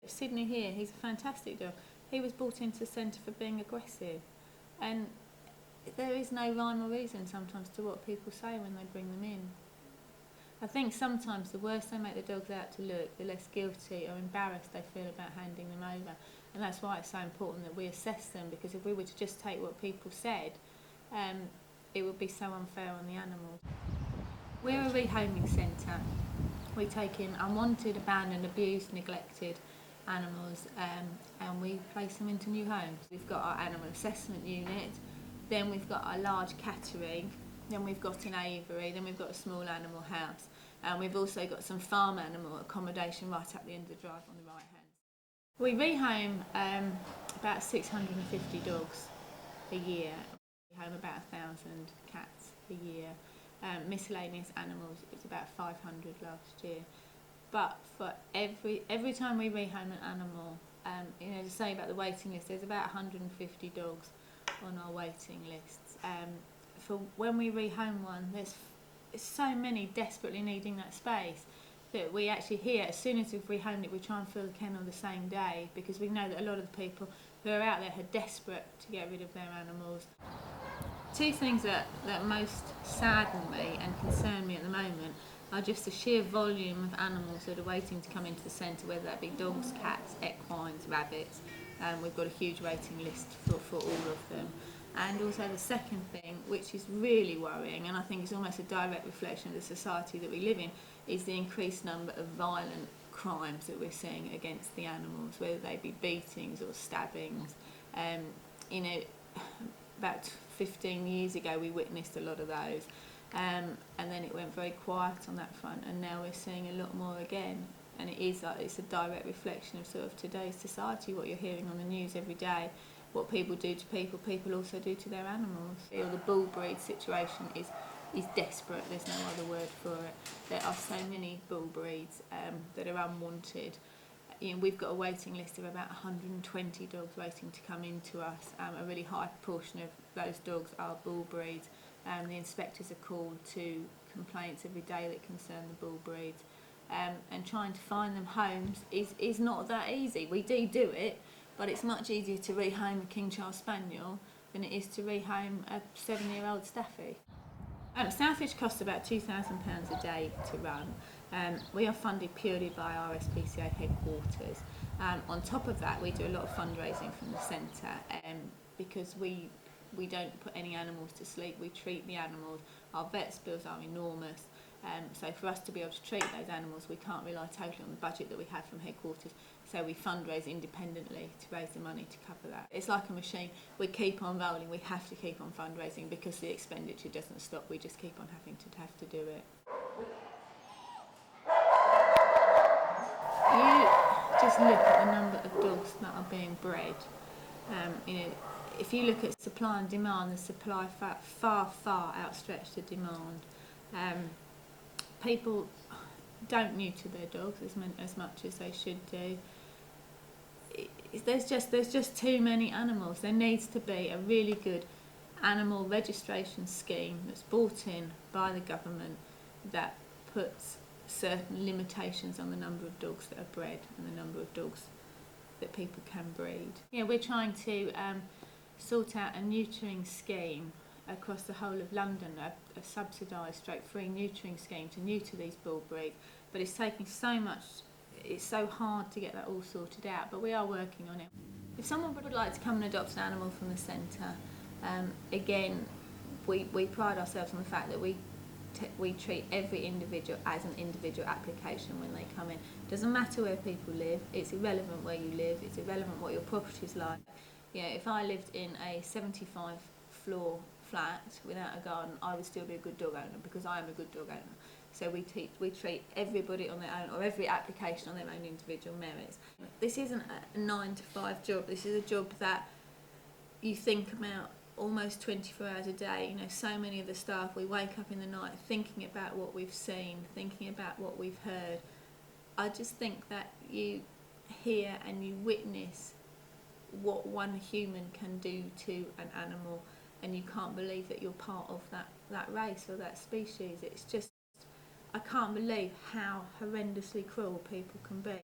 Sydney here, he's a fantastic dog. He was brought into the centre for being aggressive, and there is no rhyme or reason sometimes to what people say when they bring them in. I think sometimes the worse they make the dogs out to look, the less guilty or embarrassed they feel about handing them over, and that's why it's so important that we assess them, because if we were to just take what people said, it would be so unfair on the animals. We're a rehoming centre. We take in unwanted, abandoned, abused, neglected animals, and we place them into new homes. We've got our animal assessment unit, then we've got our large cattery, then we've got an aviary, then we've got a small animal house, and we've also got some farm animal accommodation right up the end of the drive on the right hand. We rehome about 650 dogs a year. We home about 1,000 cats a year. Miscellaneous animals, it was about 500 last year. But for every time we rehome an animal, to say about the waiting list, there's about 150 dogs on our waiting lists. For when we rehome one, there's so many desperately needing that space that we actually hear, as soon as we've rehomed it, we try and fill the kennel the same day, because we know that a lot of the people who are out there are desperate to get rid of their animals. Two things that most sadden me and concern me at the moment are just the sheer volume of animals that are waiting to come into the centre, whether that be dogs, cats, equines, rabbits. We've got a huge waiting list for all of them. And also the second thing, which is really worrying, and I think is almost a direct reflection of the society that we live in, is the increased number of violent crimes that we're seeing against the animals, whether they be beatings or stabbings. About 15 years ago we witnessed a lot of those, and then it went very quiet on that front, and now we're seeing a lot more again. And it's a direct reflection of sort of today's society, what you're hearing on the news every day. What people do to people, people also do to their animals. The bull breed situation is desperate, there's no other word for it. There are so many bull breeds that are unwanted. We've got a waiting list of about 120 dogs waiting to come into us. A really high proportion of those dogs are bull breeds. The inspectors are called to complaints every day that concern the bull breeds. And trying to find them homes is not that easy. We do it, but it's much easier to rehome a King Charles Spaniel than it is to rehome a 7-year-old Staffy. Southridge costs about £2,000 a day to run. We are funded purely by RSPCA headquarters. On top of that, we do a lot of fundraising from the centre, because we don't put any animals to sleep. We treat the animals. Our vets bills are enormous. So for us to be able to treat those animals, we can't rely totally on the budget that we have from headquarters. So we fundraise independently to raise the money to cover that. It's like a machine. We keep on rolling. We have to keep on fundraising because the expenditure doesn't stop. We just keep on having to do it. You just look at the number of dogs that are being bred. If you look at supply and demand, the supply far outstretched the demand. People don't neuter their dogs as much as they should do. There's just too many animals. There needs to be a really good animal registration scheme that's brought in by the government that puts certain limitations on the number of dogs that are bred and the number of dogs that people can breed. We're trying to sort out a neutering scheme across the whole of London, a subsidised free neutering scheme to neuter these bull breeds, but it's taking so much, it's so hard to get that all sorted out, but we are working on it. If someone would like to come and adopt an animal from the centre, again, we pride ourselves on the fact that we treat every individual as an individual application when they come in. It doesn't matter where people live, it's irrelevant where you live, it's irrelevant what your property's like. If I lived in a 75-floor flat without a garden, I would still be a good dog owner because I am a good dog owner. So we treat everybody on their own, or every application on their own individual merits. This isn't a 9-to-5 job, this is a job that you think about almost 24 hours a day. So many of the staff, we wake up in the night thinking about what we've seen, thinking about what we've heard. I just think that you hear and you witness what one human can do to an animal, and you can't believe that you're part of that race or that species. It's just, I can't believe how horrendously cruel people can be.